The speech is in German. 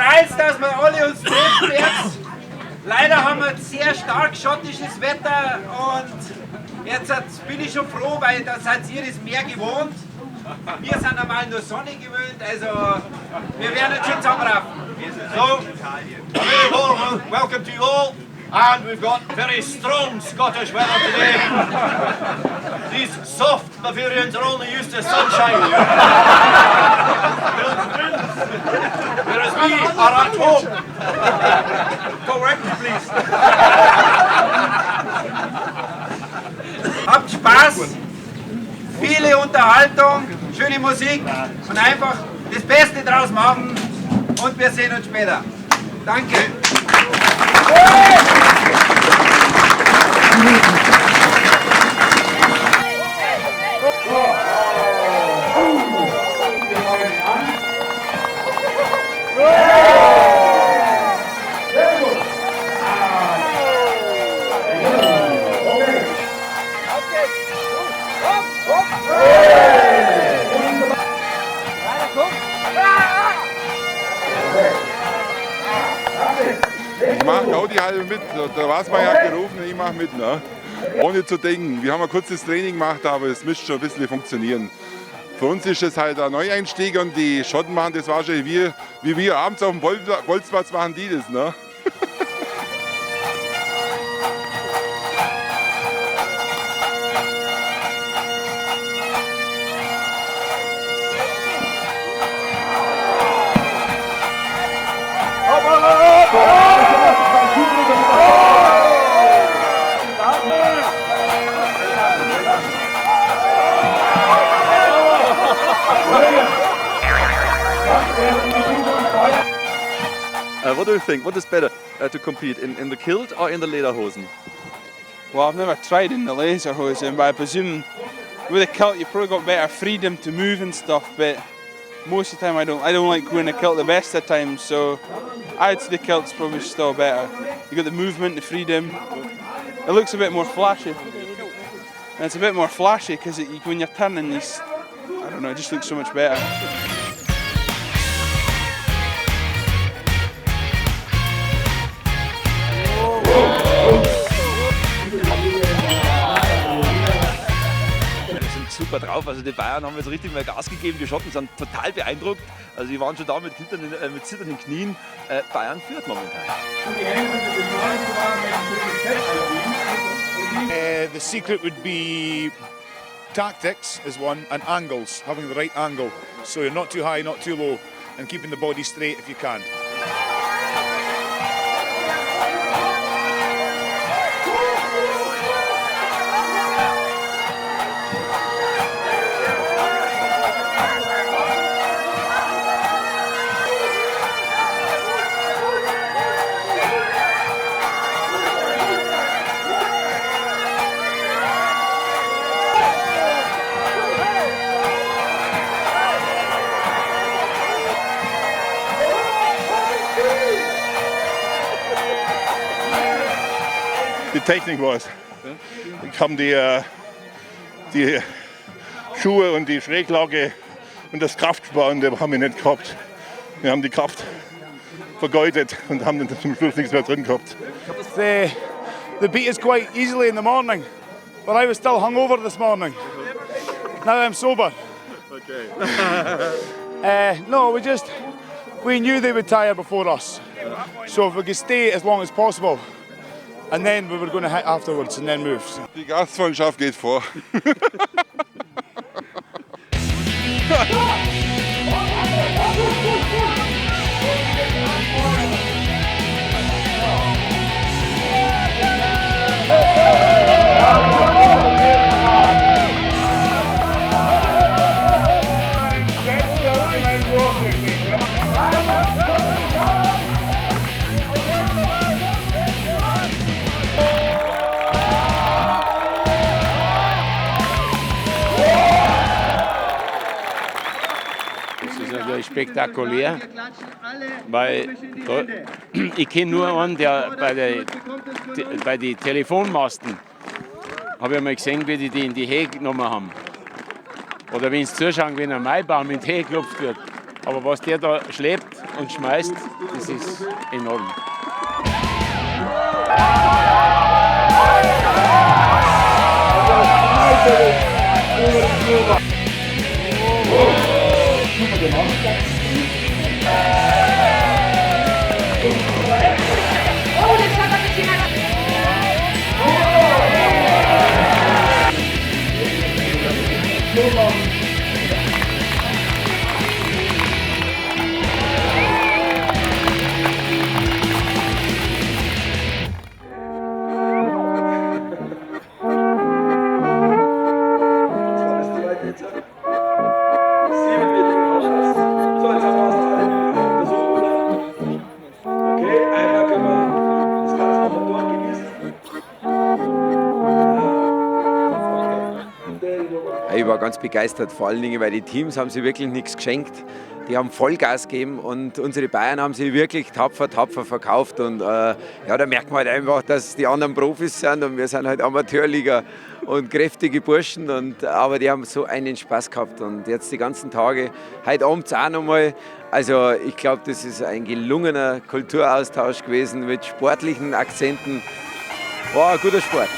freut, dass wir alle uns treffen jetzt. Leider haben wir sehr stark schottisches Wetter und jetzt bin ich schon froh, weil da seid ihr das Meer gewohnt. Wir sind normal nur Sonne gewöhnt, also wir werden jetzt schon zusammenraffen. So, a very warm welcome to you all, and we've got very strong Scottish weather today. These soft Bavarians are only used to sunshine, whereas we are at home. Correct, please. Habt Spaß, viele Unterhaltung, schöne Musik und einfach das Beste draus machen und wir sehen uns später. Danke. Ich mache Gaudi halbe mit, da war es mal ja gerufen, ich mache mit, ne? Ohne zu denken. Wir haben ein kurzes Training gemacht, aber es müsste schon ein bisschen funktionieren. Für uns ist es halt ein Neueinstieg und die Schotten machen das wahrscheinlich wie wir abends auf dem Bolzplatz machen die das, ne? What do you think? What is better to compete in the kilt or in the lederhosen? Well, I've never tried in the lederhosen, but I presume with a kilt you've probably got better freedom to move and stuff. But most of the time I don't like wearing a kilt the best of times. So I'd say the kilt's probably still better. You got the movement, the freedom. It looks a bit more flashy. And it's a bit more flashy because when you're turning these, I don't know, it just looks so much better. Super drauf, also die Bayern haben jetzt richtig mal Gas gegeben, die Schotten sind total beeindruckt, also die waren schon da mit zitternden Knien. Bayern führt momentan. The secret would be tactics is one, and angles, having the right angle, so you're not too high, not too low, and keeping the body straight if you can. Die Technik war es. Ich habe die Schuhe und die Schräglage und das Kraftsparen, die haben wir nicht gehabt. Wir haben die Kraft vergeudet und haben dann zum Schluss nichts mehr drin gehabt. The beat is quite easily in the morning, but I was still hungover this morning. Now I'm sober. Okay. No, we knew they would tire before us. So if we could stay as long as possible, and then we were going to hit afterwards and then move. Die Gastfreundschaft geht vor. Spektakulär, weil ich kenne nur einen, der bei den Telefonmasten, habe ich mal gesehen, wie die in die Höhe genommen haben. Oder wenn sie zuschauen, wenn ein Maibaum in die Höhe geklopft wird. Aber was der da schleppt und schmeißt, das ist enorm. Ich war ganz begeistert, vor allen Dingen, weil die Teams haben sich wirklich nichts geschenkt. Die haben Vollgas gegeben und unsere Bayern haben sich wirklich tapfer verkauft. Und ja, da merkt man halt einfach, dass die anderen Profis sind und wir sind halt Amateurliga und kräftige Burschen. Aber die haben so einen Spaß gehabt und jetzt die ganzen Tage, heute Abend auch nochmal. Also ich glaube, das ist ein gelungener Kulturaustausch gewesen mit sportlichen Akzenten. War ein guter Sport.